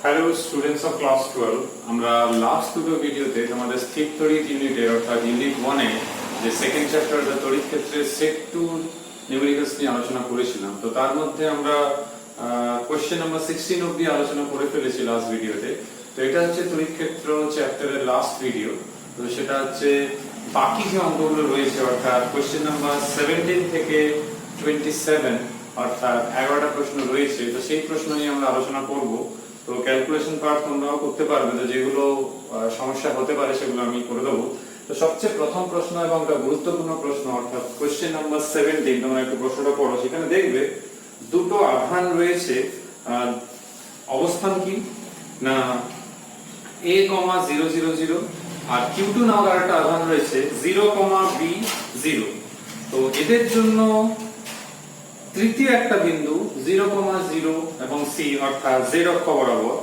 Hello students of class 12 আমরা last দুটো ভিডিওতে তোমাদের স্থির তড়িৎ ইউনিটে অর্থাৎ ইউনিট 1 এ যে সেকেন্ড চ্যাপ্টার দা তড়িৎ ক্ষেত্রে সেট 2 নিউমেরিক্যালস নিয়ে আলোচনা করেছিলাম। তো তার মধ্যে আমরা কোশ্চেন নাম্বার 16 অবধি আলোচনা করে ফেলেছি লাস্ট ভিডিওতে। তো এটা হচ্ছে তড়িৎ ক্ষেত্র চ্যাপ্টারের লাস্ট ভিডিও। তো সেটা হচ্ছে বাকি যে অঙ্কগুলো রয়েছে অর্থাৎ কোশ্চেন নাম্বার 17 থেকে 27 অর্থাৎ 11টা প্রশ্ন রয়েছে। তো সেই প্রশ্ন নিয়ে আমরা আলোচনা করব। তো ক্যালকুলেশন পার্ট তোমরাও করতে পারবে, তো যেগুলো সমস্যা হতে পারে সেগুলো আমি করে দেবো। তো সবচেয়ে প্রথম প্রশ্ন এবং একটা গুরুত্বপূর্ণ প্রশ্ন অর্থাৎ কোশ্চেন নাম্বার 17, তোমরা একটু প্রশ্নটা পড়ো। সেখানে দেখবে দুটো আধান রয়েছে, অবস্থান কি না a, 0 0 0 আর q2 নামের একটা আধান রয়েছে 0, b 0। তো এদের জন্য তৃতীয় একটা বিন্দু 0, 0 এবং c অর্থাৎ z অক্ষ বরাবর,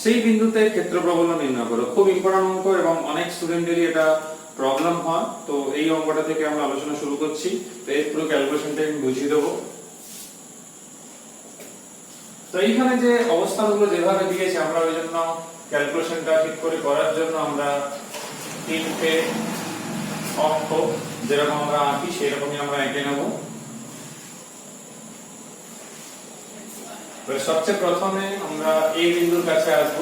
সেই বিন্দুতে ক্ষেত্র প্রবল নির্ণয় করো। খুব ইম্পর্টেন্ট অঙ্ক এবং অনেক স্টুডেন্টেরই এটা প্রবলেম হয়। তো এই অঙ্কটা থেকে আমরা আলোচনা শুরু করছি। তো এই পুরো ক্যালকুলেশনটা আমি বুঝিয়ে দেবো। তো এইখানে যে অবস্থানগুলো যেভাবে দিয়েছে আমরা ওই জন্য ক্যালকুলেশনটা ঠিক করে করার জন্য আমরা তিনটে অক্ষ যেরকম আমরা আঁকি সেরকমই আমরা এঁকে নেব। সবচেয়ে প্রথমে আমরা এই বিন্দুর কাছে আসব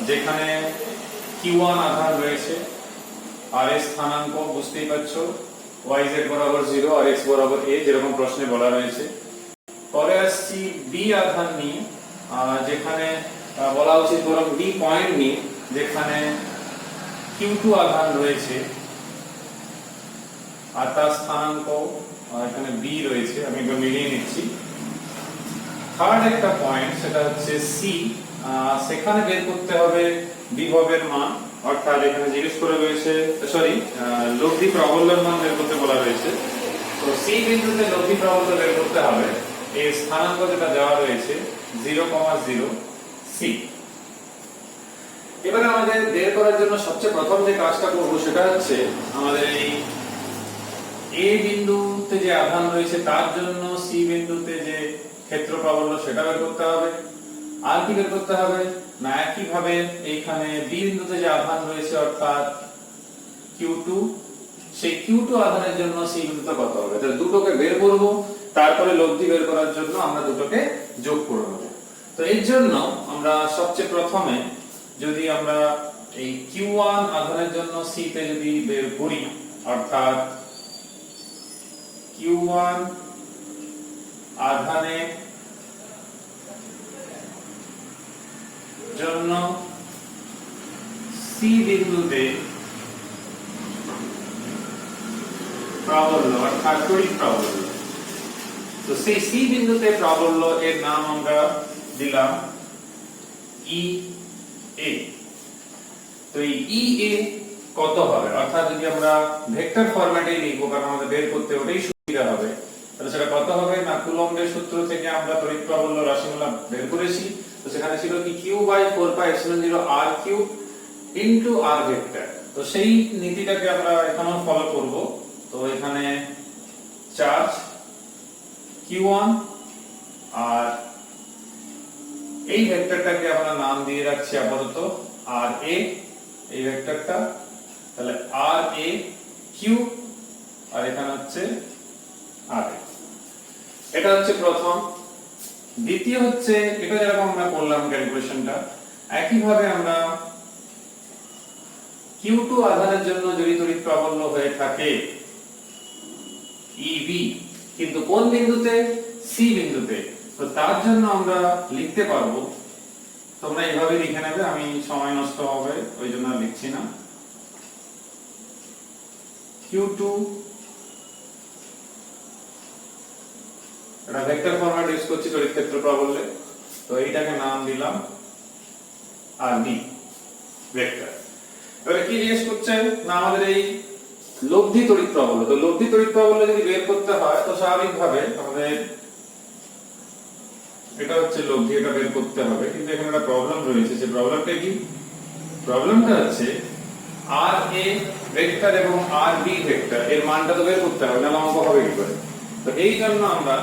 যেখানে q1 আধান রয়েছে আর এর স্থানাঙ্ক বুঝতেই পারছো yz বরাবর 0 আর x বরাবর a, যেরকম প্রশ্নে বলা রয়েছে। পরে আসছি b আধান নিয়ে, যেখানে বলা উচিত বরং b পয়েন্ট নিয়ে, যেখানে q2 আধান রয়েছে আর তার স্থানাঙ্ক এখানে b রয়েছে। আমি একবার মিলিয়ে নিচ্ছি। থার্ড একটা পয়েন্ট সেটা হচ্ছে c, সেখানে বের করতে হবে বিভবের মান, অর্থাৎ এখানে জিজ্ঞেস করে রয়েছে লব্ধি প্রাবল্যের মান বের করতে বলা রয়েছে। তো c বিন্দুতে লব্ধি প্রাবল্য বের করতে হবে। এই স্থানাঙ্ক যেটা দেওয়া রয়েছে 0, 0 c। এবারে আমাদের বের করার জন্য সবচেয়ে প্রথম যে কাজটা করব সেটা হচ্ছে আমাদের এই a বিন্দুতে যে আধান রয়েছে তার জন্য c বিন্দুতে যে ক্ষেত্র প্রাবল্য সেটা বের করতে হবে। আর কি বের করতে হবে না, একই ভাবে এইখানে b বিন্দুতে যে আধান রয়েছে অর্থাৎ q2, সেই q2 আধানের জন্য c বিন্দুতে কত হবে। তাহলে দুটোকে বের করব, তারপরে লব্ধি বের করার জন্য আমরা দুটোকে যোগ করে নেব। তো এর জন্য আমরা সবচেয়ে প্রথমে যদি আমরা এই q1 আধানের জন্য c তে যদি বের করি অর্থাৎ q1 আধানের জন্য c বিন্দুতে প্রাবল্য অর্থাৎ তড়িৎ প্রাবল্য। তো সেই c বিন্দুতে প্রাবল্য এর নাম আমরা দিলাম EA। তো এই EA কত হবে, অর্থাৎ যদি আমরা ভেক্টর ফরম্যাটে লিখব কারণ আমাদের বের করতে ওটাই সুবিধা হবে, তাহলে সেটা কত হবে না কুলম্বের সূত্র থেকে আমরা তড়িৎ প্রাবল্য রাশিমালা বের করেছি। তো সেখানে ছিল কি q/4πε0 r³ into r vector. তো সেই নীতিটাকে আমরা এখানেও ফলো করব। তো এখানে চার্জ q1 আর এই ভেক্টরটাকে আমরা নাম দিয়ে রাখছি আপাতত ra, এই ভেক্টরটা তাহলে RAQ আর এখানে হচ্ছে RA। এটা হচ্ছে প্রথম। দ্বিতীয় হচ্ছে এটা যেরকম আমরা করলাম ক্যালকুলেশনটা, একই ভাবে আমরা q2 আধানের জন্য যদি তড়িৎ প্রাবল্য হয়ে থাকে EB, কিন্তু কোন বিন্দুতে c বিন্দুতে, তো তার জন্য আমরা লিখতে পারবো, তোমরা এইভাবে লিখে নেবে, আমি সময় নষ্ট হবে ওই জন্য লিখছি না। q2 এটা ভেক্টর ফরম্যাট ইউজ করছি তড়িৎ ক্ষেত্র প্রাবল্যে, তো এইটাকে নাম দিলাম RB ভেক্টর। এবারে কি জিজ্ঞেস করছে না আমাদের এই লব্ধি তড়িৎ প্রাবল্য। তো লব্ধি তড়িৎ প্রাবল্য যদি বের করতে হয় তো স্বাভাবিকভাবে আমাদের এটা হচ্ছে লব্ধি, এটা বের করতে হবে। কিন্তু এখানে একটা প্রবলেম রয়েছে। যে প্রবলেমটা কি, প্রবলেমটা হচ্ছে RA ভেক্টর এবং RB ভেক্টর এর মানটা তো বের করতে হবে, না অঙ্ক হবে কি করে। তো এই জন্য আমরা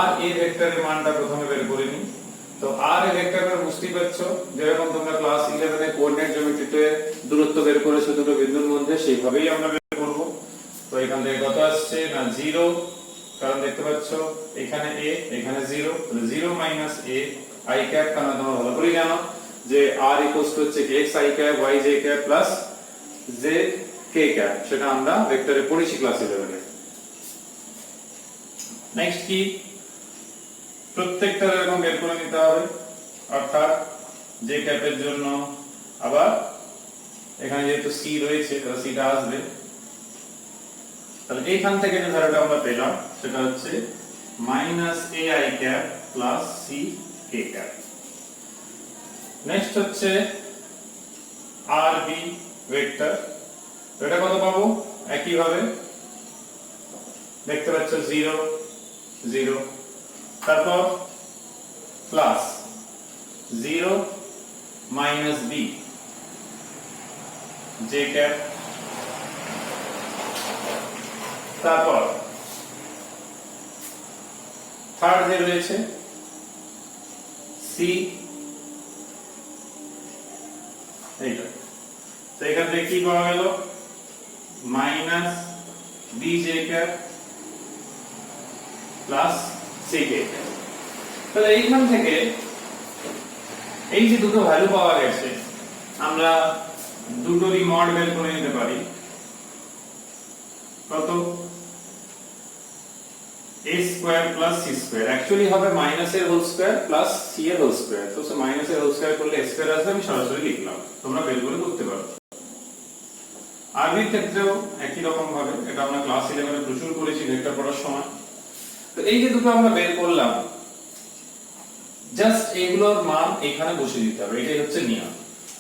RA ভেক্টরের মানটা প্রথমে বের করে নিই। তো তো আর এর ভেক্টরটা বুঝতেই পারছো, যেরকম তোমরা ক্লাস 11 এ কোঅর্ডিনেট জিওমেট্রিতে দূরত্ব বের করেছো দুটো বিন্দুর মধ্যে, সেইভাবেই আমরা বের করব। তো এখান থেকে কত আসছে না 0, কারণ দেখতে পাচ্ছো এখানে a এখানে 0, তাহলে 0 মাইনাস a i ক্যাপ, কারণ তোমরা ভালো করে জানো যে r হচ্ছে x i cap y j cap plus z k cap, সেটা আমরা ভেক্টরে পড়েছি ক্লাস 11 এ। নেক্সট কি, প্রত্যেকটা এরকম বের করে নিতে হবে, অর্থাৎ যে ক্যাপের জন্য আবার এখানে যেহেতু c রয়েছে তাহলে cটা আসবে। তাহলে এইখান থেকে যে ধারাটা আমরা পেলাম সেটা হচ্ছে -ai cap plus c k cap. Next হচ্ছে rb ভেক্টর, এটা কত পাবো, একই ভাবে দেখতে পাচ্ছ 0 0, তারপর plus 0 minus b j cap, তারপর থার্ড যে রয়েছে c, এইটা। তো এখান থেকে কি পাওয়া গেল, minus b j cap plus c k cap. তাহলে এইখান থেকে এই যে দুটো ভ্যালু পাওয়া গেছে, আমরা দুটোরই মড বের করে নিতে পারি। কত, a square plus c square, actually হবে মাইনাস এর হোল স্কয়ার প্লাস c এর হোল স্কয়ার। তো সে মাইনাস এর হোল স্কয়ার করলে a স্কয়ার আসবে, আমি সরাসরি লিখলাম, তোমরা বের করে করতে পারো। rb এর ক্ষেত্রেও একই রকম ভাবে, এটা আমরা ক্লাস 11 এ প্রচুর করেছি ভেক্টর পড়ার সময়। তো এই যে দুটো আমরা বের করলাম, জাস্ট এগুলোর মান এখানে বসে দিতে হবে, এটাই হচ্ছে নিয়ম।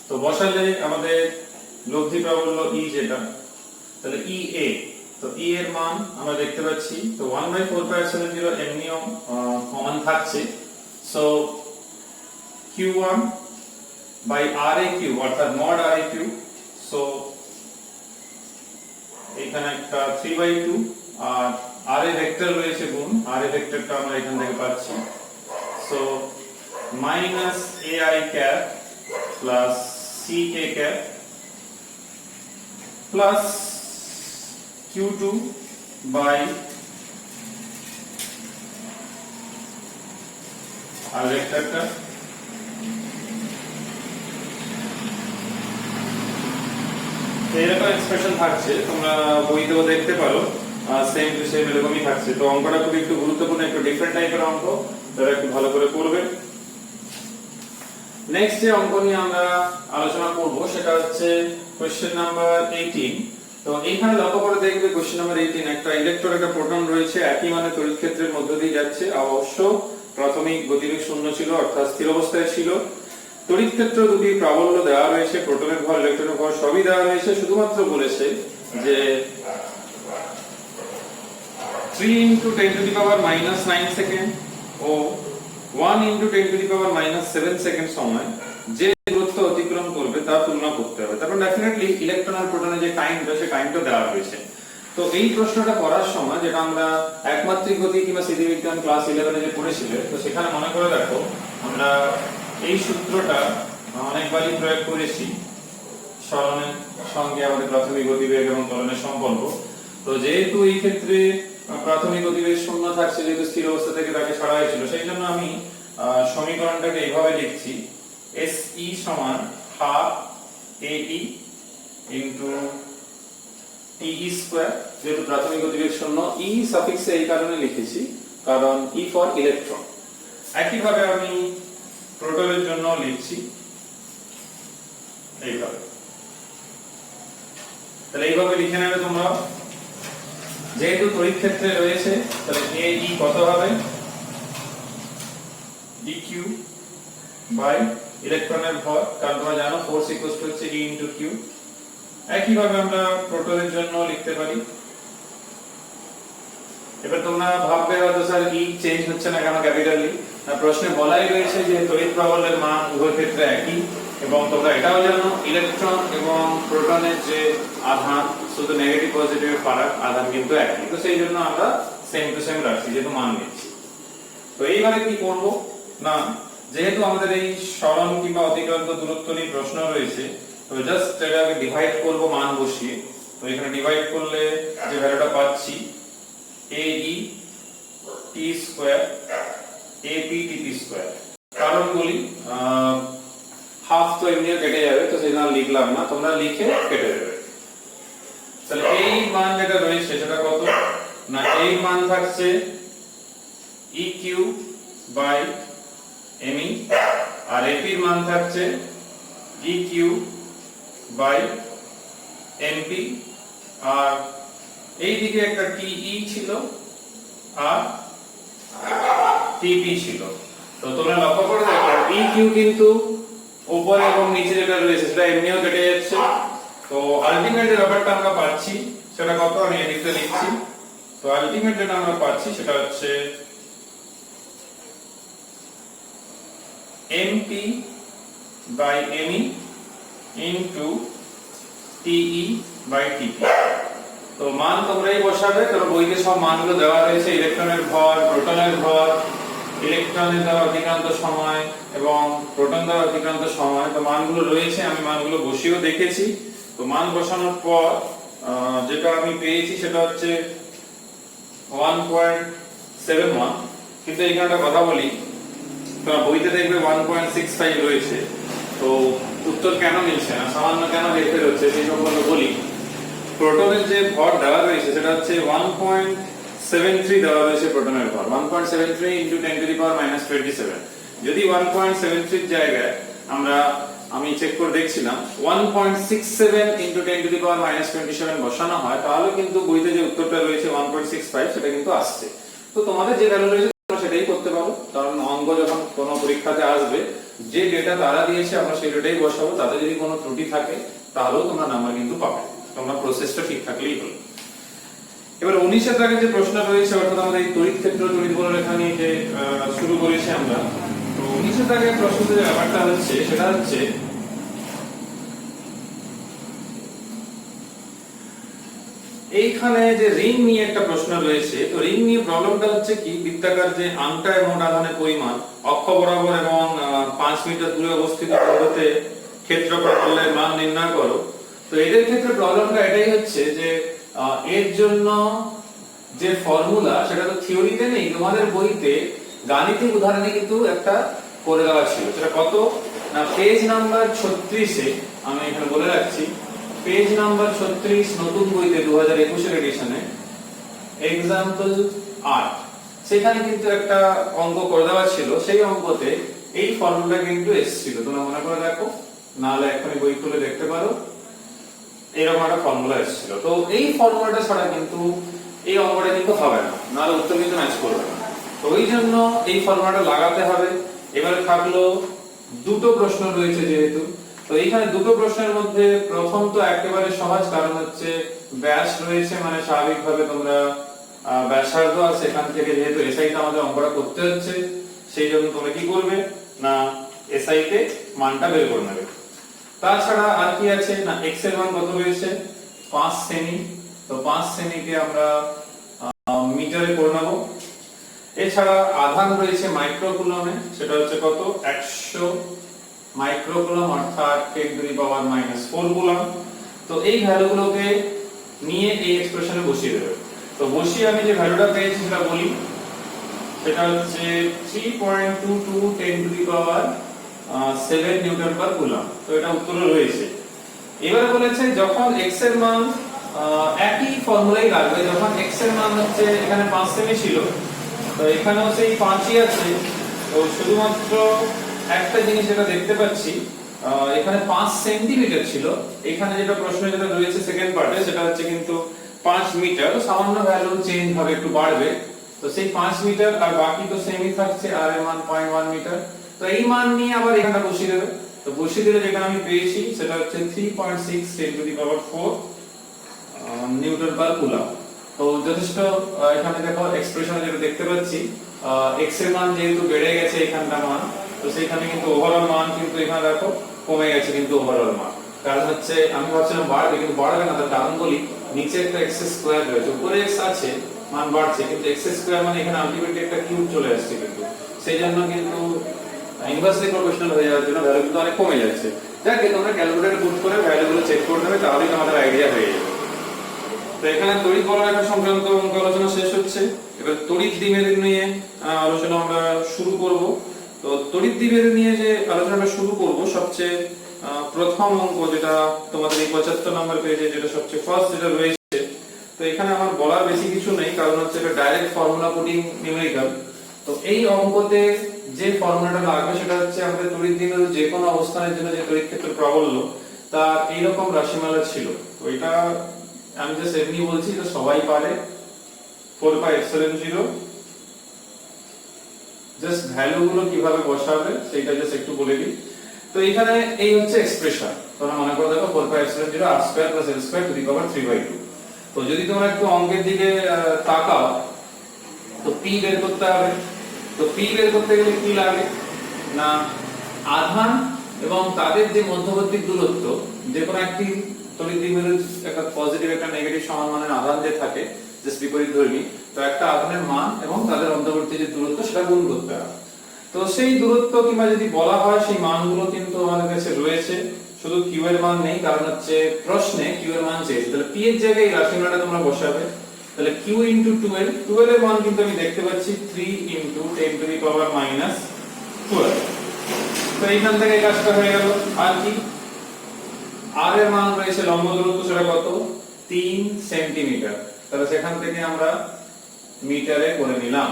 তো বসালে আমাদের লব্ধি প্রাবল্য e যেটা, তাহলে ea, তো e এর মান আমরা দেখতে পাচ্ছি, তো 1/4πε0 এমনিও কমন থাকছে, সো q1 বাই raq অর্থাৎ mod raq, সো এখানে একটা 3/2, আর r এ ভেক্টর রয়েছে গুণ, r এ ভেক্টরটা আমরা এখান থেকে পাচ্ছি, so minus ai cap plus ck cap plus q2 by r ভেক্টরটা, এরকম এক্সপ্রেশন থাকছে, তোমরা বইতেও দেখতে পারো, সেম টু সেম এরকমই থাকছে। তো অঙ্কটা খুব একটু গুরুত্বপূর্ণ, একটু ডিফারেন্ট টাইপের অঙ্ক, তারা একটু ভালো করে করবে। নেক্সট যে অঙ্ক নিয়ে আমরা আলোচনা করব সেটা হচ্ছে কোশ্চেন নাম্বার 18। তো এইখানে লক্ষ্য করে দেখবে কোশ্চেন নাম্বার 18, একটা ইলেকট্রন একটা প্রোটন রয়েছে, একই মানে তড়িৎ ক্ষেত্রের মধ্য দিয়ে যাচ্ছে, অবশ্য প্রাথমিক গতিবেগ শূন্য ছিল অর্থাৎ স্থির অবস্থায় ছিল। তড়িৎ ক্ষেত্র দুটি প্রাবল্য দেওয়া রয়েছে, প্রোটনের ভর ইলেকট্রনের ভর সবই দেওয়া রয়েছে, শুধুমাত্র বলেছে যে 3 × 10⁻⁹ সেকেন্ড ও 1 × 10⁻⁷ সেকেন্ড সময় যে দূরত্ব অতিক্রম করবে তার তুলনা করতে হবে। তারপর ডেফিনেটলি ইলেকট্রন আর প্রোটনের যে টাইমটা, সেই টাইমটা দেওয়া রয়েছে। তো এই প্রশ্নটা করার সময়, যেটা আমরা একমাত্রিক গতি কিংবা স্থিতিবিজ্ঞান ক্লাস 11 এ যে পড়েছিলে, তো সেখানে মনে করে দেখো আমরা এই সূত্রটা অনেকবারই প্রয়োগ করেছি, সরণের সঙ্গে আমাদের প্রাথমিক গতিবেগ এবং ত্বরণের সম্পর্ক। তো যেহেতু এই ক্ষেত্রে প্রাথমিক গতিবেগ শূন্য থাকছে, যেহেতু স্থির অবস্থা থেকে তাকে ছাড়া হয়েছিল, সেই জন্য আমি সমীকরণটাকে এইভাবে লিখছি, SE সমান half AE into TE square, যেহেতু প্রাথমিক গতিবেগ শূন্য, E সাফিক্সে এই কারণে লিখেছি কারণ E ফর ইলেকট্রন। একইভাবে আমি প্রোটনের জন্য লিখছি এইভাবে। তাহলে এইভাবে লিখে নেবে তোমরা, যেহেতু তড়িৎ ক্ষেত্রে রয়েছে তাহলে AE কত হবে, dq বাই ইলেকট্রনের ভর, কারণ তোমরা জানো ফোর্স ইকুয়াল টু হচ্ছে E ইনটু q। একইভাবে আমরা প্রোটনের জন্য লিখতে পারি। এবার তোমরা ভাববে হয়তো স্যার E চেঞ্জ হচ্ছে না কেন ক্যাপিটালি, না প্রশ্নে বলাই রয়েছে যে তড়িৎ প্রাবল্যের মান উভয় ক্ষেত্রে একই, এবং তোমরা এটাও জানো ইলেকট্রন এবং প্রোটনের যে আধান, শুধু নেগেটিভ পজিটিভের ফারাক, আধান কিন্তু একই। তো সেই জন্য আমরা সেম টু সেম রাখছি, যেহেতু মান নিচ্ছি। তো এইবারে কি করব না, যেহেতু আমাদের এই সরণ কিংবা অতিক্রান্ত দূরত্ব নিয়ে প্রশ্ন রয়েছে, তো জাস্ট এটাকে ডিভাইড করব মান বসিয়ে। তো এখানে ডিভাইড করলে যে ভ্যালুটা পাচ্ছি AE t square AP TP square. কারণ বলি হাফ তো এমনিও কেটে যাবে, তো সেজন্য লিখলাম না, তোমরা লিখে কেটে দেবে। তাহলে এই মান যেটা রয়েছে সেটা কত না, এই মান থাকছে EQ বাই ME, আর AP এর মান থাকছে EQ বাই MP, আর এই দিকে একটা TE ছিল আর TP ছিল। তো তোমরা লক্ষ্য করে দেখো EQ কিন্তু উপরে এবং নিচে যেটা রয়েছে সেটা এমনিও কেটে যাচ্ছে। তো আলটিমেট যে ব্যাপারটা আমরা পাচ্ছি সেটা কত, আমি এদিকে লিখছি। তো আলটিমেট যেটা আমরা পাচ্ছি সেটা হচ্ছে MP by ME into TE by TP। তো মান তোমরাই বসাবে, কারণ বইতে সব মানগুলো দেওয়া রয়েছে, ইলেকট্রনের ভর, প্রোটনের ভর, ইলেকট্রনের দ্বারা অতিক্রান্ত সময় এবং প্রোটন দ্বারা অতিক্রান্ত সময়। তো মানগুলো রয়েছে, আমি মানগুলো বসিয়েও দেখেছি। তো মান বসানোর পর যেটা আমি পেয়েছি সেটা হচ্ছে 1.71, কিন্তু এখানে একটা কথা বলি, বইতে দেখবে 1.65 রয়েছে। তো উত্তর কেন মিলছে না, সামান্য কেন হেরফের হচ্ছে সেই সম্বন্ধে বলি। প্রোটনের যে ভর দেওয়া রয়েছে সেটা হচ্ছে 1.73 দেওয়া রয়েছে প্রোটনের ভর, 1.73 into 10 to the power minus 27। যদি 1.73 জায়গায় আমি চেক করে দেখছিলাম 1.67 into 10 to the power minus 27 বসানো হয়, তাহলে কিন্তু বইতে যে উত্তরটা রয়েছে 1.65 সেটা কিন্তু আসছে। তো তোমাদের যে ভ্যালু রয়েছে সেটাই করতে পারো, কারণ অঙ্ক যখন কোনো পরীক্ষাতে আসবে যে ডেটা তারা দিয়েছে আমরা সেই ডেটাই বসাবো। তাতে যদি কোনো ত্রুটি থাকে তাহলেও তোমরা নাম্বার কিন্তু পাবে, তোমরা প্রসেসটা ঠিক থাকলেই হলো। এবার 19 দাগে যে প্রশ্ন রয়েছে, অর্থাৎ আমাদের এই তড়িৎ ক্ষেত্র তড়িৎ বলরেখা নিয়ে যে শুরু করেছি আমরা। তো 19 দাগের প্রশ্নের যে ব্যাপারটা হচ্ছে সেটা হচ্ছে এইখানে যে রিং নিয়ে একটা প্রশ্ন রয়েছে। তো রিং নিয়ে প্রবলেমটা হচ্ছে কি, বৃত্তাকার যে আংটায় মোট আধানের পরিমাণ অক্ষ বরাবর এবং 5 মিটার দূরে অবস্থিত বিন্দুতে ক্ষেত্রফলের মান নির্ণয় করো। তো এদের ক্ষেত্রে প্রবলেমটা এটাই হচ্ছে যে এর জন্য যে ফর্মুলা সেটা তো থিওরিতে নেই, তোমাদের বইতে গাণিতিক উদাহরণে কিন্তু একটা করে দেওয়া ছিল। সেটা কত না, পেজ নাম্বার 36-এ, আমি এখানে বলে রাখছি, পেজ নাম্বার 36 নতুন বইতে 2021 এর এডিশনে एग्जांपल 8, সেখানে কিন্তু একটা অঙ্ক করে দেওয়া ছিল। সেই অঙ্কতে এই ফর্মুলা কিন্তু এসেছিল, তোমরা মনে করে দেখো, নাহলে এখনই বই খুলে দেখতে পারো, এরকম একটা ফর্মুলা এসেছিল। তো এই ফর্মুলাটা ছাড়া কিন্তু এই অঙ্কটা কিন্তু হবে না, নাহলে উত্তর কিন্তু ম্যাচ করবে না। তো ওই জন্য এই ফর্মুলাটা লাগাতে হবে। এবারে থাকলো দুটো প্রশ্ন রয়েছে যেহেতু, তো এইখানে দুটো প্রশ্নের মধ্যে প্রথম তো একেবারে সহজ, কারণ হচ্ছে ব্যাস রয়েছে, মানে স্বাভাবিকভাবে তোমরা ব্যাসার্ধ আর সেখান থেকে যেহেতু এসআই তে আমাদের অঙ্কটা করতে হচ্ছে, সেই জন্য তোমরা কি করবে না এসআই তে মানটা বের করে নেবে। তাছাড়া আর কি আছে না, x এর মান কত রয়েছে 5 সেমি। তো 5 সেমিকে আমরা মিটারে করে নেব। এছাড়া আধান রয়েছে মাইক্রোকুলমে, সেটা হচ্ছে কত 100 মাইক্রোকুলম, অর্থাৎ 10 টু দি পাওয়ার -4 কুলম। তো এই ভ্যালুগুলোকে নিয়ে এই এক্সপ্রেশনে বসিয়ে দেবে। তো বসিয়ে আমি যে ভ্যালুটা পেয়েছি সেটা বলি, সেটা হচ্ছে 3.22 10 to the power 7 Newton per coulomb. তো এটা উত্তরে রয়েছে। এবারে বলেছে যখন x এর মান একই ফর্মুলাই লাগবে, যখন x এর মান হচ্ছে এখানে 5 সেমি ছিল, তো এখানেও সেই 5ই আছে। তো শুধুমাত্র একটা জিনিস যেটা দেখতে পাচ্ছি, এখানে 5 সেন্টিমিটার ছিল, এখানে যেটা প্রশ্ন যেটা রয়েছে সেকেন্ড পার্টে সেটা হচ্ছে কিন্তু 5 মিটার। সামান্য ভ্যালু চেঞ্জ হবে, একটু বাড়বে। তো সেই 5 মিটার আর বাকি তো সেমই থাকছে, আর এর মান 0.1 মিটার। তো এই মান নিয়ে আবার এখানে বসিয়ে দেবে। তো বসিয়ে দিলে যেটা আমি পেয়েছি সেটা হচ্ছে 3.6 10 to the power 4 Newton per coulomb. তো যথেষ্ট। এখানে দেখো এক্সপ্রেশনে যেটা দেখতে পাচ্ছি, x এর মান যেহেতু বেড়ে গেছে এখানটা মান, তো সেখানে কিন্তু ওভারঅল মান কিন্তু এখানে দেখো কমে গেছে কিন্তু ওভারঅল মান। কারণ হচ্ছে আমি ভাবছিলাম বাড়বে, কিন্তু বাড়বে না। তার কারণ বলি, নিচে একটা x স্কয়ার রয়েছে, উপরে x আছে, মান বাড়ছে, কিন্তু x স্কয়ার মানে এখানে আলটিমেটলি একটা কিউব চলে আসছে, কিন্তু সেই জন্য কিন্তু ইনভার্সলি প্রপোর্শনাল হয়ে যাওয়ার জন্য ভ্যালু কিন্তু অনেক কমে যাচ্ছে। যাকে তোমরা ক্যালকুলেটরে পুট করে ভ্যালুগুলো চেক করে দেবে, তাহলেই তোমাদের আইডিয়া হয়ে যাবে। তো এখানে তড়িৎ বলরেখা সংক্রান্ত অঙ্ক আলোচনা শেষ হচ্ছে। এবার তড়িৎ দ্বিমেরু নিয়ে আলোচনা আমরা শুরু করব। তো তড়িৎ দ্বিমেরু নিয়ে যে আলোচনাটা শুরু করব, সবচেয়ে প্রথম অঙ্ক যেটা তোমাদের এই 75 নম্বর পেজে যেটা সবচেয়ে ফার্স্ট যেটা রয়েছে। তো এখানে আমার বলার বেশি কিছু নেই, কারণ হচ্ছে এটা ডাইরেক্ট ফর্মুলা পুটিং নিউমেরিক্যাল। তো এই অঙ্কতে যে ফর্মুলাটা লাগবে সেটা হচ্ছে আমাদের তড়িৎ দ্বিমেরু যে কোনো অবস্থানের জন্য যে তড়িৎ ক্ষেত্র প্রাবল্য তার এইরকম রাশিমালা ছিল। তো এটা আমি জাস্ট এমনি বলছি, এটা সবাই পারে। 4πε0 জাস্ট ভ্যালু গুলো কিভাবে বসাবে সেটা জাস্ট একটু বলে দিই। তো এখানে এই হচ্ছে এক্সপ্রেশন, তোমরা মনে করে দেখো 4πε0 r² + l² টু দি পাওয়ার 3/2। তো যদি তোমরা একটু অঙ্কের দিকে তাকাও, তো p বের করতে হবে। তো p বের করতে গেলে কি লাগে না, আধান এবং তাদের যে মধ্যবর্তী দূরত্ব, যে কোনো একটি তড়িৎ দ্বিমেরুর একটা পজিটিভ একটা নেগেটিভ সমান মানের আধান যে থাকে, জাস্ট বিপরীত ধর্মী, তো একটা আধানের মান এবং তাদের মধ্যবর্তী যে দূরত্ব সেটা গুণ করতে হবে। তো সেই দূরত্ব কিংবা যদি বলা হয় সেই মানগুলো কিন্তু আমাদের কাছে রয়েছে, শুধু q এর মান নেই, কারণ হচ্ছে প্রশ্নে q এর মান চেয়েছে। তাহলে p এর জায়গায় এই রাশিমালাটা তোমরা বসাবে। তাহলে q * 12 এর মান কিন্তু আমি দেখতে পাচ্ছি 3 × 10⁻⁻12। তো এইখান থেকে এই কাজটা হয়ে গেল। আর কি r এর মান রয়েছে লম্ব দূরত্ব, সেটা কত 3 সেন্টিমিটার। তাহলে সেখান থেকে আমরা মিটারে করে নিলাম।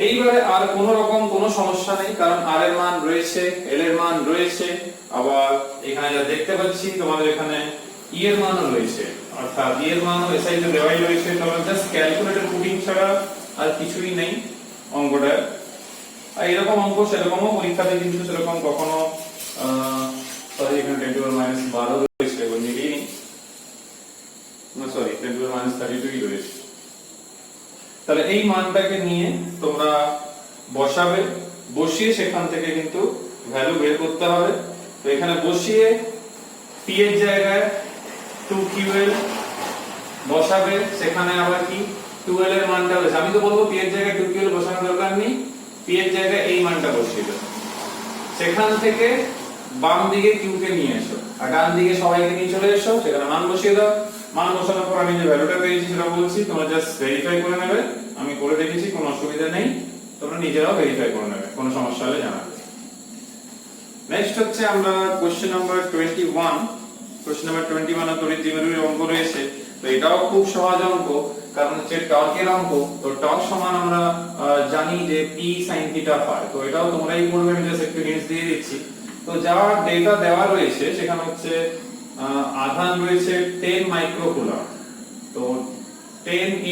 এইবারে আর কোন রকম কোনো সমস্যা নেই, কারণ r এর মান রয়েছে, l এর মান রয়েছে, আবার এখানে যা দেখতে পাচ্ছি তোমাদের এখানে e এর মানও রয়েছে, অর্থাৎ e এর মানও এসআই তে দেওয়াই রয়েছে। তোমরা জাস্ট ক্যালকুলেটর পুটিং ছাড়া আর কিছুই নেই অঙ্কটা। আর এরকম অঙ্ক সেরকমও পরীক্ষাতে কিন্তু সেরকম কখনো সরি এখানে 10⁻⁻12 রয়েছে, এবার মিলিয়ে নি, না সরি 10⁻32 রয়েছে। তাহলে এই মানটাকে নিয়ে তোমরা বসাবে, বসিয়ে সেখান থেকে কিন্তু ভ্যালু বের করতে হবে। তো এখানে বসিয়ে p এর জায়গায় 2ql বসাবে, সেখানে আবার কি 2l এর মানটা রয়েছে। আমি তো বলবো p এর জায়গায় 2ql বসানোর দরকার নেই, p এর জায়গায় এই মানটা বসিয়ে দাও। সেখান থেকে বাম দিকে q কে নিয়ে এসো, আর ডান দিকে সবাইকে নিয়ে চলে এসো, সেখানে মান বসিয়ে দাও। মান বসানোর পর আমি যে ভ্যালুটা পেয়েছি সেটা বলছি, তোমরা জাস্ট ভেরিফাই করে নেবে। আমি করে দেখেছি, কোনো অসুবিধা নেই, তোমরা নিজেরাও ভেরিফাই করে নেবে, কোনো সমস্যা হলে জানাবে। নেক্সট হচ্ছে আমরা কোশ্চেন নাম্বার 21। কোশ্চেন নাম্বার 21 এ তড়িৎ দ্বিমেরুর অঙ্ক রয়েছে। তো এটাও খুব সহজ অঙ্ক, কারণ হচ্ছে টর্কের অঙ্ক। তো টর্ক সমান আমরা জানি যে p sin θ হয়। তো এটাও তোমরাই করবে, আমি জাস্ট একটু হিন্টস দিয়ে দিচ্ছি। তো যা ডেটা দেওয়া রয়েছে সেখানে হচ্ছে আধান রয়েছে 10 মাইক্রোকুলম। তো 10 ×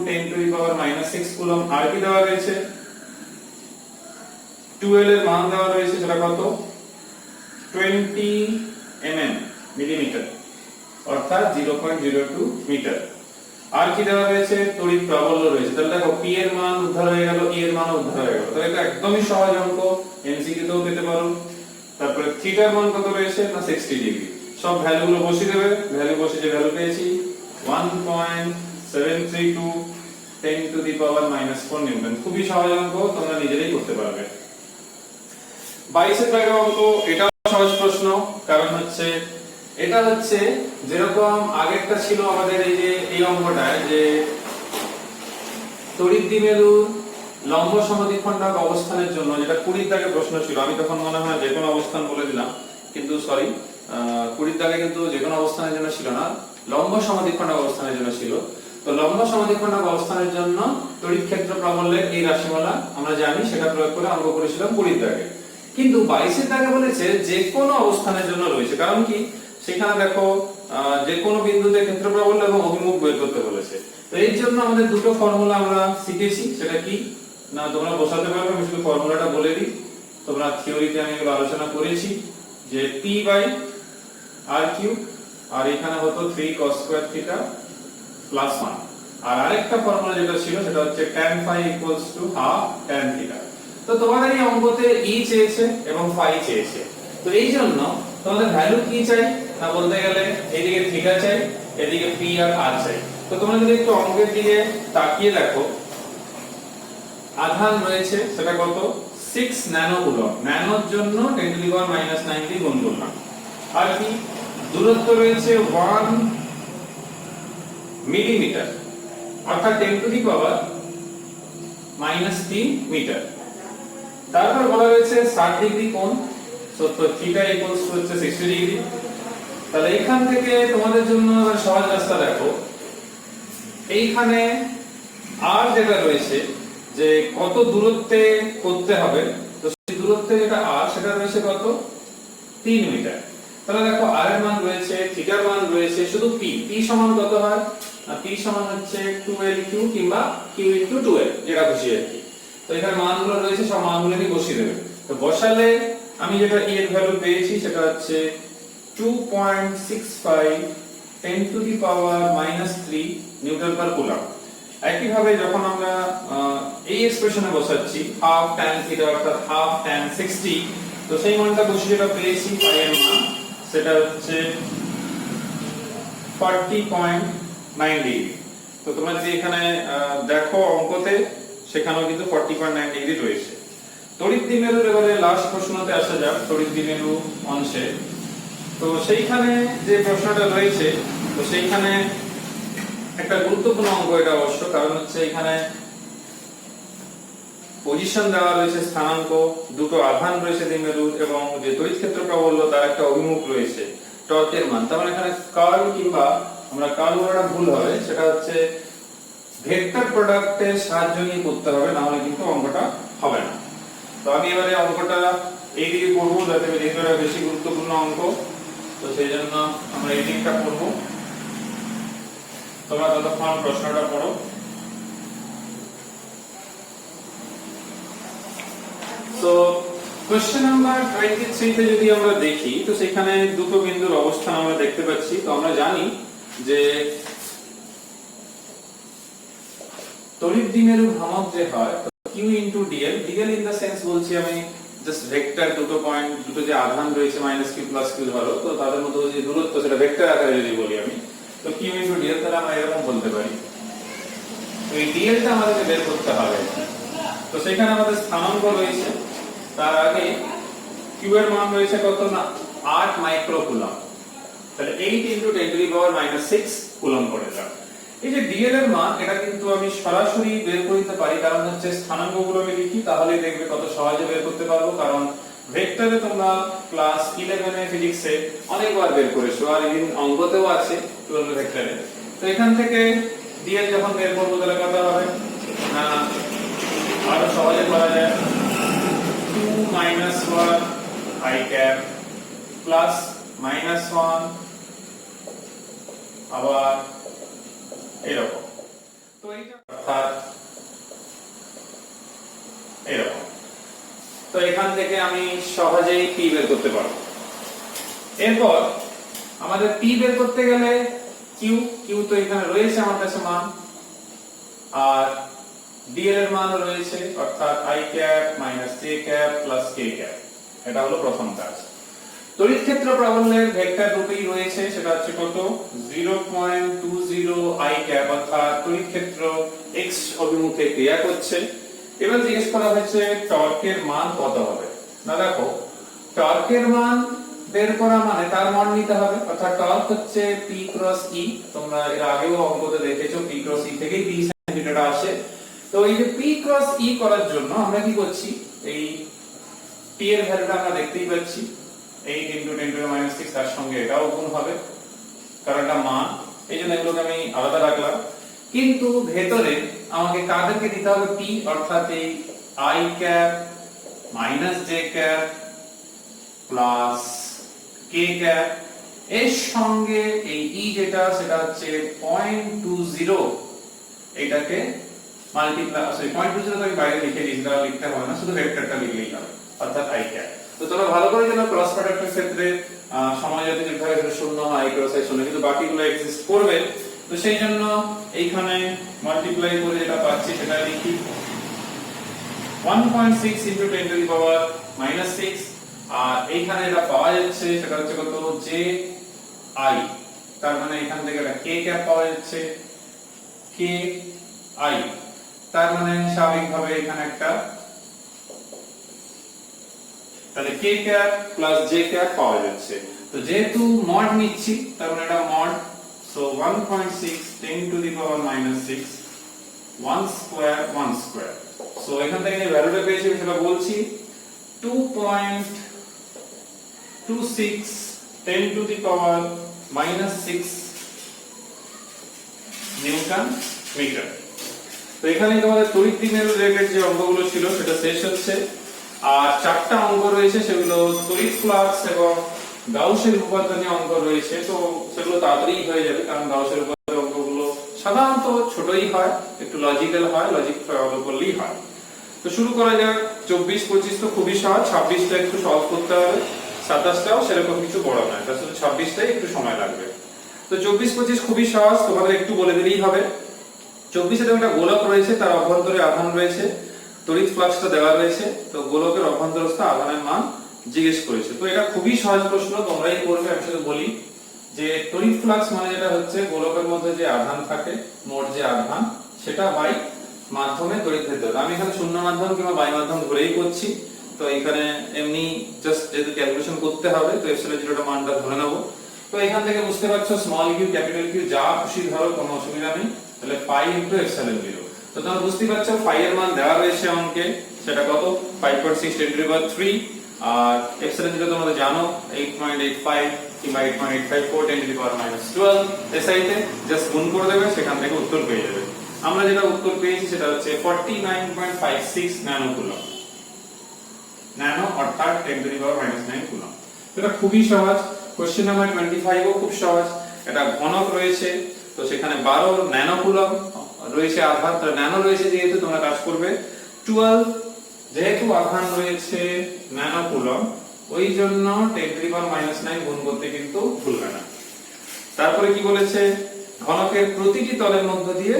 10⁻⁻6 কুলম আর কি দেওয়া রয়েছে, 12 এর মান দেওয়া রয়েছে, সেটা কত 20 মিলিমিটার, অর্থাৎ 0.02 মিটার। আর কি দেওয়া রয়েছে, তড়িৎ প্রাবল্য রয়েছে। তাহলে দেখো p এর মান উদ্ধার হয়ে গেল, e এর মান উদ্ধার হয়ে গেল। তাহলে এটা একদমই সহজ অঙ্ক, এমসিকিউ তেও পেতে পারো। তারপরে θ এর মান কত রয়েছে না 60 ডিগ্রি। সব ভ্যালুগুলো বসিয়ে দেবে, ভ্যালু বসিয়ে যে ভ্যালু পেয়েছি 1.732 10⁻⁻4 নিউটন। খুবই সহজ অঙ্ক, তোমরা নিজেরাই করতে পারবে। 22 এর দাগের অঙ্ক, এটাও সহজ প্রশ্ন, কারণ হচ্ছে এটা হচ্ছে যেরকম আগেরটা ছিল আমাদের এই যে এই অঙ্কটায় যে তড়িৎ দ্বিমেরু লম্ব সমদ্বিখণ্ডক অবস্থানের জন্য, যেটা 20 দাগের প্রশ্ন ছিল। আমি তখন মনে হয় যে কোনো অবস্থান বলে দিলাম, কিন্তু সরি 20 দাগে কিন্তু যে কোনো অবস্থানের জন্য ছিল না, লম্ব সমদ্বিখণ্ডক অবস্থানের জন্য ছিল। তো লম্ব সমদ্বিখণ্ডক অবস্থানের জন্য তড়িৎ ক্ষেত্র প্রাবল্যের এই রাশিমালা আমরা জানি, সেটা প্রয়োগ করে অঙ্ক করেছিলাম 20 দাগে। কিন্তু 22 এর দাগে বলেছে যে কোনো অবস্থানের জন্য রয়েছে, কারণ কি সেখানে দেখো যে কোনো বিন্দুতে ক্ষেত্র প্রাবল্য এবং অভিমুখ বের করতে বলেছে। তো এই জন্য আমাদের দুটো ফর্মুলা আমরা শিখেছি, সেটা কি না তোমরা বসাতে পারবে, আমি শুধু ফর্মুলাটা বলে দিই। তোমরা থিওরিতে আমি এগুলো আলোচনা করেছি যে p/r3, আর এখানে হতো 3 cos² θ প্লাস 1। আর আরেকটা ফর্মুলা যেটা ছিল সেটা হচ্ছে tan phi equals to half tan θ। তো তোমাদের এই অঙ্কতে e চেয়েছে এবং phi চেয়েছে। তো এই জন্য তোমাদের ভ্যালু কি চাই না বলতে গেলে এদিকে θ চাই, এদিকে p আর r চাই। তো তোমরা যদি একটু অঙ্কের দিকে তাকিয়ে দেখো, আধান রয়েছে সেটা কত 6 ন্যানো কুলম্ব, ন্যানোর জন্য 10 টু দি পাওয়ার -9 দিয়ে গুণ করলাম। আর কি দূরত্ব রয়েছে 1 মিলিমিটার, অর্থাৎ 10 টু দি পাওয়ার -3 মিটার। তারপর বলা হয়েছে 60 ডিগ্রি কোণ, সো থিটা ইকুয়ালস টু হচ্ছে 60 ডিগ্রি। তাহলে এখান থেকে তোমাদের জন্য সহজ রাস্তা দেখো, এইখানে আর যেটা রয়েছে যে কত দূরত্বে করতে হবে, তো সেই দূরত্বে যেটা আর সেটা রয়েছে কত 3 মিটার। তাহলে দেখো আর এর মান রয়েছে, থিটার মান রয়েছে, শুধু পি সমান কত হয়, পি সমান হচ্ছে 2l3 কিংবা q * 2l, যেটা খুশি আর কি। তো এখানে মানগুলো রয়েছে, সব মানগুলো নিয়ে বসিয়ে দেবে। তো বসালে আমি যেটা e এর ভ্যালু পেয়েছি সেটা হচ্ছে 2.65 10 to the power -3 Newton per coulomb. একই ভাবে যখন আমরা এই এক্সপ্রেশনে বসাচ্ছি হাফ tan থিটা অর্থাৎ হাফ tan 60, তো সেই মানটা বসিয়ে যেটা পেয়েছি পাই এর মান সেটা হচ্ছে 40.9 ডিগ্রি। তো তোমরা যদি এখানে দেখো অঙ্কতে, সেখানেও কিন্তু 40.9 ডিগ্রি রয়েছে। তড়িৎ দ্বিমেরুর এবারে লাস্ট প্রশ্নতে আসা যাক, তড়িৎ দ্বিমেরু অংশে। তো সেইখানে যে প্রশ্নটা রয়েছে, তো সেইখানে একটা গুরুত্বপূর্ণ অঙ্ক এটা অবশ্য, কারণ হচ্ছে এখানে পজিশন দেওয়া রয়েছে, স্থানাঙ্ক, দুটো আধান রয়েছে দ্বিমেরুর, এবং যে তড়িৎ ক্ষেত্র প্রাবল্য তার একটা অভিমুখ রয়েছে, টর্কের মান। তার মানে এখানে কার্ল, কিংবা আমরা কার্ল বলাটা ভুল হবে, সেটা হচ্ছে ভেক্টর প্রোডাক্টের সাহায্য নিয়ে করতে হবে, না হলে কিন্তু অঙ্কটা হবে না। তো আমি এবারে অঙ্কটা এইদিকে করব, যাতে এটা বেশি গুরুত্বপূর্ণ অঙ্ক, তো সেই জন্য আমরা এই দিকটা করব। তোমরা ততক্ষণ প্রশ্নটা পড়ো। তো কোশ্চেন নাম্বার 23 তে যদি আমরা দেখি, তো সেখানে দুটো বিন্দুর অবস্থান আমরা দেখতে পাচ্ছি। তো আমরা জানি যে তড়িৎ দ্বিমেরু ভ্রামক যে হয় q * dl, dl in the sense বলছি আমি জাস্ট ভেক্টর, দুটো পয়েন্ট, দুটো যে আধান রয়েছে -q + q ধরো, তো তাদের মধ্যে যে দূরত্ব সেটা ভেক্টর আকারে যদি বলি আমি, তো q * dl, তাহলে আমরা এরকম বলতে পারি। তো এই dl টা আমাদেরকে বের করতে হবে। তো সেখানে আমাদের স্থানাঙ্ক রয়েছে, তার আগে q এর মান রয়েছে কত না 8 মাইক্রো কুলম্ব, তাহলে 8 * 10 টু দি পাওয়ার -6 কুলম্ব করে দাও। এই যে dl এর মান, এটা কিন্তু আমি সরাসরি বের করে দিতে পারি, কারণ হচ্ছে স্থানাঙ্কগুলো আমি লিখি, তাহলে দেখবে কত সহজে বের করতে পারবো। কারণ ভেক্টরে তোমরা ক্লাস 11 এ ফিজিক্সে অনেকবার বের করেছো, আর এই অঙ্কতেও আছে 12 ভেক্টরে। তো এখান থেকে dl যখন বের করব, তাহলে কত হবে না আরো সহজে করা যায়, 2 - 1 i cap প্লাস -1 আবার এরকম। তো এইটা অর্থাৎ এরকম। তো এখান থেকে আমি সহজেই p বের করতে পারবো। এরপর আমাদের p বের করতে গেলে q তো এখানে রয়েছে আমার কাছে মান, আর dl এর মান রয়েছে, অর্থাৎ i cap - j cap + k cap। এটা হলো প্রথম কাজ। তড়িৎ ক্ষেত্র প্রাবল্যের ভেক্টর দুটোই রয়েছে, সেটা হচ্ছে কত 0.20 i cap, অর্থাৎ তড়িৎ ক্ষেত্র x অভিমুখে ক্রিয়া করছে। এবার জিজ্ঞেস করা হয়েছে টর্কের মান কত হবে। না দেখো, টর্কের মান বের করা মানে তার মান নিতে হবে, অর্থাৎ টর্ক হচ্ছে p × e। তোমরা এর আগেও অঙ্কতে দেখেছো p × e থেকেই p সেন্টিমিটার আসে। তো এই যে p × e করার জন্য আমরা কি করছি, এই p এর ভ্যালুটা আমরা দেখতেই পাচ্ছি, 8 * 10 টু দি -6, তার সঙ্গে এটাও গুণ হবে, কারণ এটা মান, এইজন্য এগুলোকে আমি আলাদা রাখলাম। কিন্তু ভেতরে আমাকে কাদেরকে দিতে হবে p, অর্থাৎ এই i cap - j cap plus k cap, এর সঙ্গে এই e যেটা সেটা হচ্ছে 0.20, এটাকে মাল্টিপ্লাই, সরি 0.20 তো আমি বাইরে লিখে দিয়েছি, তাহলে লিখতে হবে না, শুধু ভেক্টরটা লিখলেই হবে, অর্থাৎ i cap। তো তোমরা ভালো করে জানো ক্রস প্রোডাক্টের ক্ষেত্রে সময় যদি নির্ধারিত শূন্য হয়, i × i শূন্য, কিন্তু বাকিগুলো এক্সিস্ট করবে। তো সেই জন্য এইখানে মাল্টিপ্লাই করে যেটা পাচ্ছি সেটা লিখি 1.6 * 10 টু দি পাওয়ার -6, আর এইখানে যেটা পাওয়া যাচ্ছে সেটা হচ্ছে কত j i, তার মানে এখান থেকে একটা k cap পাওয়া যাচ্ছে, k i, তার মানে স্বাভাবিকভাবে এখানে একটা তাহলে k cap plus j cap পাওয়া যাচ্ছে। তো যেহেতু মড নিচ্ছি তার মানে এটা mod, so 1.6 10 to the power -6 1 square 1 square. So এখান থেকে যে ভ্যালুটা পেয়েছি সেটা বলছি 2.26 10 to the power -6 newton metre. তো এখানে তোমাদের তড়িৎ দ্বিমেরু রিলেটেড যে অঙ্কগুলো ছিল সেটা শেষ হচ্ছে। আর চারটা অঙ্ক রয়েছে, সেগুলো তড়িৎ ফ্লাক্স এবং গাউসের উপপাদ্য নিয়ে অঙ্ক রয়েছে। তো সেগুলো তাড়াতাড়ি হয়ে যাবে, কারণ গাউসের উপপাদ্যের অঙ্কগুলো সাধারণত ছোটই হয়, একটু লজিক্যাল হয়, লজিক ফলো করলেই হয়। তো শুরু করা যাক। 24 25 তো খুবই সহজ, 26টা একটু সলভ করতে হবে, 27টাও সেরকম কিছু বড় নয়, তার শুধু 26টাই একটু সময় লাগবে। তো 24 25 খুবই সহজ, তোমাদের একটু বলে দিলেই হবে। 24 এ একটা গোলক রয়েছে, তার অভ্যন্তরে আধান রয়েছে, তড়িৎ ফ্লাক্সটা দেওয়া রয়েছে। তো গোলকের অভ্যন্তরস্থ আধানের মান জিজ্ঞেস করেছে। তো এটা খুবই সহজ প্রশ্ন, তোমরাই করবে। আমি শুধু বলি যে তড়িৎ ফ্লাক্স মানে যেটা হচ্ছে গোলকের মধ্যে যে আধান থাকে, মোট যে আধান, সেটা বাই মাধ্যমে তড়িৎ ভেদ্যতা। আমি এখানে শূন্য মাধ্যম কিংবা বাই মাধ্যম ধরেই করছি। তো এখানে এমনি জাস্ট যেহেতু ক্যালকুলেশন করতে হবে, তো এপসিলন জিরোটা মানটা ধরে নেব। তো এখান থেকে বুঝতে পারছো স্মল কিউ ক্যাপিটাল কিউ যা খুশি ধরো, কোনো অসুবিধা নেই। তাহলে পাই ইনটু এপসিলন জিরো। তো তোমরা বুঝতে পারছো পাই এর মান দেওয়া রয়েছে অঙ্কে, সেটা কত 5.6 10 টু দি পাওয়ার 3। আর এপসিলন জিরো তোমরা জানো 8.85 কিংবা 8.854 10 টু দি পাওয়ার -12। এসআই তে জাস্ট গুণ করে দেবে, সেখান থেকে উত্তর পেয়ে যাবে। আমরা যেটা উত্তর পেয়েছি সেটা হচ্ছে 49.56 ন্যানো কুলম্ব। ন্যানো অর্থাৎ 10 টু দি পাওয়ার -9 কুলম্ব। এটা খুবই সহজ। কোশ্চেন নাম্বার 25 ও খুব সহজ। এটা ঘনক রয়েছে, তো সেখানে 12 ন্যানো কুলম্ব রয়েছে আধান। তো ন্যানো রয়েছে যেহেতু তোমরা কাজ করবে 12, যেহেতু আধান রয়েছে ন্যানো কুলম্ব, ওই জন্য 10 টু দি পাওয়ার -9 গুণ করতে কিন্তু ভুলবে না। তারপরে কি বলেছে, ঘনকের প্রতিটি তলের মধ্য দিয়ে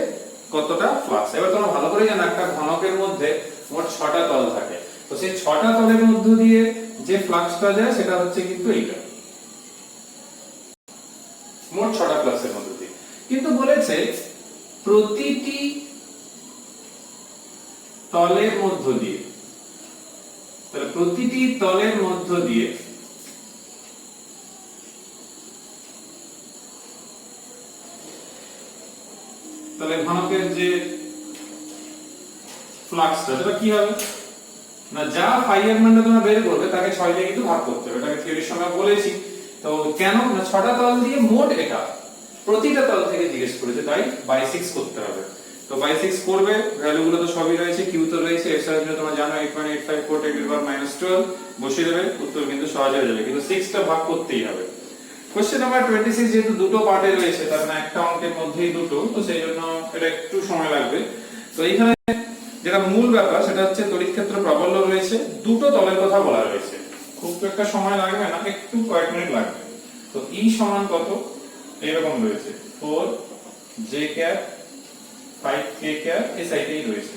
কতটা ফ্লাক্স। এবার তোমরা ভালো করে জানো একটা ঘনকের মধ্যে মোট 6টা তল থাকে। তো সেই 6টা তলের মধ্য দিয়ে যে ফ্লাক্সটা যায় সেটা হচ্ছে কিন্তু এইটা, মোট 6টা ফ্লাক্সের মধ্য দিয়ে। কিন্তু বলেছে প্রতিটি তলের মধ্য দিয়ে, তাহলে প্রতিটি তলের মধ্য দিয়ে তাহলে ঘনকের যে ফ্লাক্সটা সেটা কি হবে না, যা ফাই এর মানটা তোমরা বের করবে তাকে 6 দিয়ে কিন্তু ভাগ করতে হবে। এটাকে থিওরির সময় বলেছি। তো কেন না, 6টা তল দিয়ে মোট এটা প্রতিটা তল থেকে জিজ্ঞেস করেছে, তাই বাই 6 করতে হবে। তো বাই 6 করবে, ভ্যালুগুলো তো সবই রয়েছে, কিউ তো রয়েছে, এপসিলন জিরো তোমরা জানো 8.854 10 টু দি পাওয়ার -12 বসিয়ে দেবে, উত্তর কিন্তু সহজ হয়ে যাবে। কিন্তু 6টা ভাগ করতেই হবে। কোশ্চেন নাম্বার 26 যেহেতু দুটো পার্টে রয়েছে, তার মানে একটা অঙ্কের মধ্যেই দুটো, তো সেই জন্য এটা একটু সময় লাগবে। তো এইখানে যেটা মূল ব্যাপার সেটা হচ্ছে তড়িৎ ক্ষেত্র প্রাবল্য রয়েছে, দুটো তলের কথা বলা রয়েছে। খুব একটা সময় লাগবে না, একটু কয়েক মিনিট লাগবে। তো ই সমান কত এরকম রয়েছে 4 j ক্যাপ 5 k ক্যাপ এই সাইডেই রয়েছে।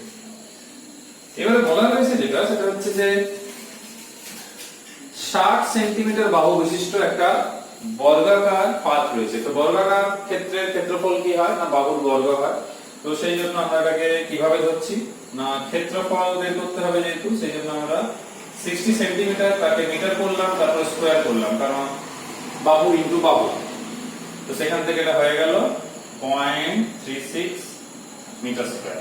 এবারে বলা রয়েছে যেটা সেটা হচ্ছে যে 60 সেন্টিমিটার বাহু বিশিষ্ট একটা বর্গাকার পাত রয়েছে। তো বর্গাকার ক্ষেত্রের ক্ষেত্রফল কি হয় না, বাহুর বর্গ হয়। তো সেই জন্য আমরা এটাকে কিভাবে ধরছি না, ক্ষেত্রফল বের করতে হবে যেহেতু, সেই জন্য আমরা 60 সেন্টিমিটার তাকে মিটার করলাম, তারপর স্কয়ার করলাম, কারণ বাহু ইনটু বাহু। তো সেখান থেকে এটা হয়ে গেল 0.36 মিটার স্কয়ার।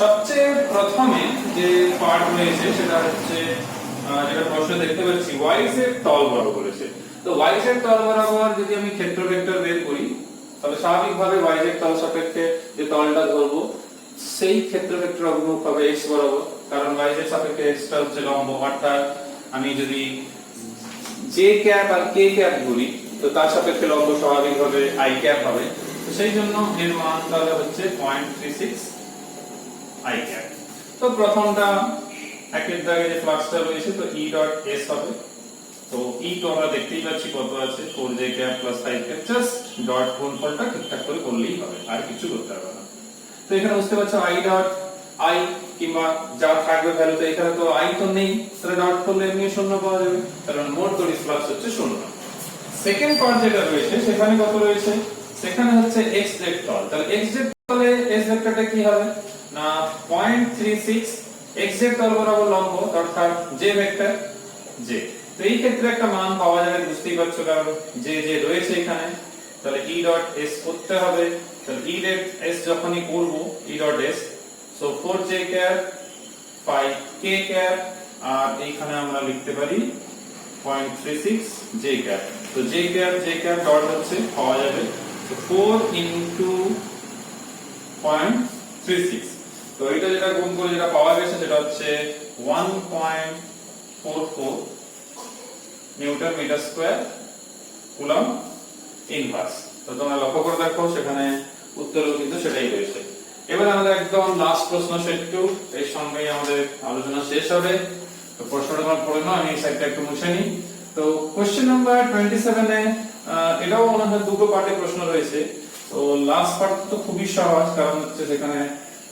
সবচেয়ে প্রথমে যে পার্ট রয়েছে সেটা হচ্ছে যেটা প্রশ্ন দেখতে পাচ্ছি y এর তল বরাবর বলেছে। তো y এর তল বরাবর যদি আমি ক্ষেত্র ভেক্টর বের করি, তবে স্বাভাবিকভাবে y এর তল সাপেক্ষে যে তলটা ধরবো সেই ক্ষেত্র ভেক্টর অভিমুখ হবে x বরাবর, কারণ y এর সাপেক্ষে x টা হচ্ছে লম্ব। অর্থাৎ আমি যদি j ক্যাপ আর k ক্যাপ ধরি, তো তার সাপেক্ষে লম্ব স্বাভাবিকভাবে i ক্যাপ হবে। তো সেই জন্য এর মান তাহলে হচ্ছে 0.36 i ক্যাপ। তো প্রথমটা একের দাগে যে ফ্লাক্সটা রয়েছে, তো e ডট s হবে। তো e তো আমরা দেখতেই পাচ্ছি কত আছে 4j cap plus 5 cap, just dot গুণফলটা ঠিকঠাক করে করলেই হবে, আর কিছু করতে হবে না। তো এখানে বুঝতে পারছো i ডট i কিংবা যা থাকবে ভ্যালু, তো এখানে তো i তো নেই, তাহলে ডট করলে এমনি শূন্য পাওয়া যাবে, কারণ মোট তড়িৎ ফ্লাক্স হচ্ছে শূন্য। সেকেন্ড পার্ট যেটা রয়েছে সেখানে কত রয়েছে, সেখানে হচ্ছে x z তল। তাহলে x z তলে s ভেক্টরটা কি হবে না 0.36 x z তল বরাবর লম্ব, অর্থাৎ j ভেক্টর। জে। তো এই ক্ষেত্রে একটা মান পাওয়া যাবে, বুঝতেই পারছো, কারণ যে যে রয়েছে এখানে, তাহলে ই ডট এস করতে হবে। তাহলে ই ডট এস যখনই করব, E dot S, so 4j cap 5k cap, আর এইখানে আমরা লিখতে পারি 0.36 j ক্যাপ। তো j ক্যাপ ডট হচ্ছে পাওয়া যাবে 4 ইনটু 0.36। তো এটা যেটা গুণ করে যেটা পাওয়া গেছে সেটা হচ্ছে 1.44 newton metre square coulomb inverse. তো তোমরা লক্ষ্য করে দেখো সেখানে উত্তরও কিন্তু সেটাই রয়েছে। এবার আমাদের একদম লাস্ট প্রশ্ন সেট 2, এর সঙ্গেই আমাদের আলোচনা শেষ হবে। তো প্রশ্নটা তোমরা পড়ে নাও, আমি এই সাইডটা একটু মুছে নিই। তো কোশ্চেন নাম্বার 27 এ এটাও মনে হয় দুটো পার্টে প্রশ্ন রয়েছে। তো লাস্ট পার্ট তো খুবই সহজ, কারণ হচ্ছে সেখানে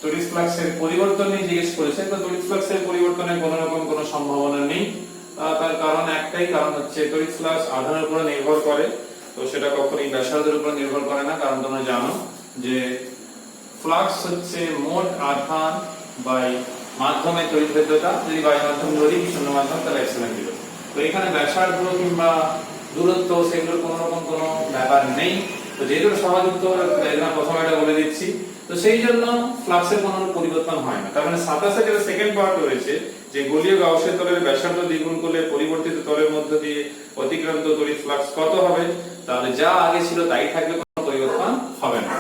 তড়িৎ ফ্লাক্সের পরিবর্তন নিয়ে জিজ্ঞেস করেছে। তো তড়িৎ ফ্লাক্সের পরিবর্তনের কোনো রকম কোনো সম্ভাবনা নেই। তার কারণ একটাই, কারণ হচ্ছে তড়িৎ ফ্লাক্স আধানের উপর নির্ভর করে। তো সেটা কখনোই ব্যাসার্ধের উপর নির্ভর করে না, কারণ তোমরা জানো যে ফ্লাক্স হচ্ছে মোট আধান বাই মাধ্যমে তড়িৎ ভেদ্যতা। যদি বাই মাধ্যম ধরি কি শূন্য মাধ্যম, তাহলে এপসিলন 0। তো এখানে ব্যাসার্ধ কিংবা দূরত্ব সেগুলোর কোনো রকম কোনো ব্যাপার নেই। তো যেহেতু সহজ উত্তর, প্রথমে এটা বলে দিচ্ছি। তো সেই জন্য ফ্লাক্সের কোনো পরিবর্তন হয় না। তার মানে 27 যেটা সেকেন্ড পার্ট রয়েছে, যে গোলীয় গাউসীয় তলের ব্যাসার্ধ দ্বিগুণ করলে পরিবর্তিত তলের মধ্য দিয়ে অতিক্রান্ত তড়িৎ ফ্লাক্স কত হবে, তাহলে যা আগে ছিল তাই থাকবে, কোনো পরিবর্তন হবে না।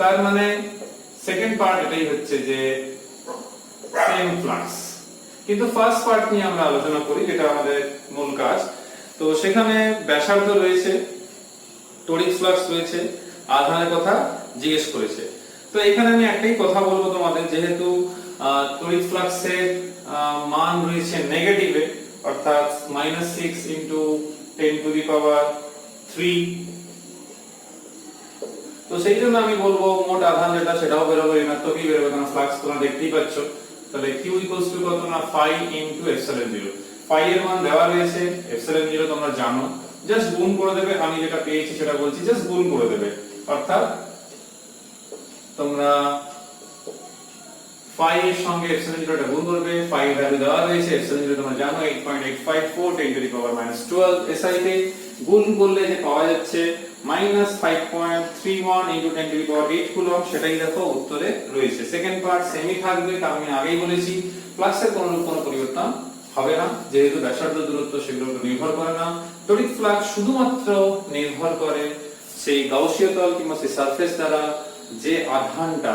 তার মানে সেকেন্ড পার্ট এটাই হচ্ছে যে সেম ফ্লাক্স। কিন্তু ফার্স্ট পার্ট নিয়ে আমরা আলোচনা করি, যেটা আমাদের মূল কাজ। তো সেখানে ব্যাসার্ধ রয়েছে, তড়িৎ ফ্লাক্স রয়েছে, আধানের কথা জিজ্ঞেস করেছে। তো এখানে আমি একটাই কথা বলবো তোমাদের, যেহেতু তড়িৎ ফ্লাক্সের মান রয়েছে নেগেটিভে, অর্থাৎ -6 ইনটু 10⁻³ তো সেই জন্য আমি বলবো মোট আধান যেটা সেটাও বেরোবে ঋণাত্মকই বেরোবে, কারণ ফ্লাক্স তোমরা দেখতেই পাচ্ছ। তাহলে Q কত না 5 ইনটু এপসিলন 0। 5 এর মান দেওয়া রয়েছে, এপসিলন 0 তোমরা জানো, জাস্ট গুণ করে দেবে। আমি যেটা পেয়েছি সেটা বলছি, জাস্ট গুণ করে দেবে। অর্থাৎ তোমরা 5 এর সঙ্গে এপসিলন 0 টা গুণ করবে। 5 ভ্যালু দেওয়া রয়েছে, এপসিলন 0 তোমরা জানো 8.854 10⁻12 SI তে গুণ করলে যে পাওয়া যাচ্ছে -5.31 ইনটু 10⁸ কুলম্ব, সেটাই দেখো উত্তরে রয়েছে। সেকেন্ড পার্ট সেমই থাকবে, কারণ আমি আগেই বলেছি ফ্লাক্সের কোনো পরিবর্তন হবে না, যেহেতু ব্যাসার্ধ দূরত্ব সেগুলোর উপর নির্ভর করে না। তড়িৎ ফ্লাক্স শুধুমাত্র নির্ভর করে সেই গাউসীয় তল কিংবা সেই সারফেস দ্বারা যে আধানটা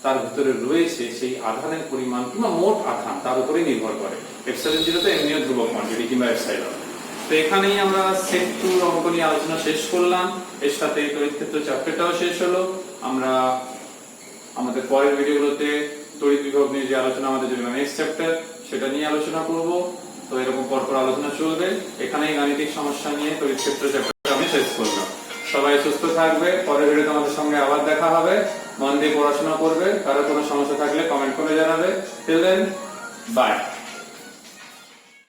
তার ভিতরে রয়েছে, সেই আধানের পরিমাণ কিংবা মোট আধান তার উপরে নির্ভর করে। এপসিলন 0 তো এমনিও ধ্রুবক কোয়ান্টিটি কিংবা এপসাইলন। তো এখানেই আমরা সেট 2 অঙ্ক নিয়ে আলোচনা শেষ করলাম। এর সাথে তড়িৎ ক্ষেত্র চ্যাপ্টারটাও শেষ হলো। আমরা আমাদের পরের ভিডিওগুলোতে তড়িৎ বিভব নিয়ে যে আলোচনা, আমাদের যেটা নেক্সট চ্যাপ্টার, সেটা নিয়ে আলোচনা করব। তো এরকম পরপর আলোচনা চলবে। এখানেই গাণিতিক সমস্যা নিয়ে তড়িৎ ক্ষেত্র চ্যাপ্টারটা আমি শেষ করলাম। সবাই সুস্থ থাকবে, পরের ভিডিওতে আমাদের সঙ্গে আবার দেখা হবে। মন দিয়ে পড়াশোনা করবে। কারো কোনো সমস্যা থাকলে কমেন্ট করে জানাবে। Till then, by.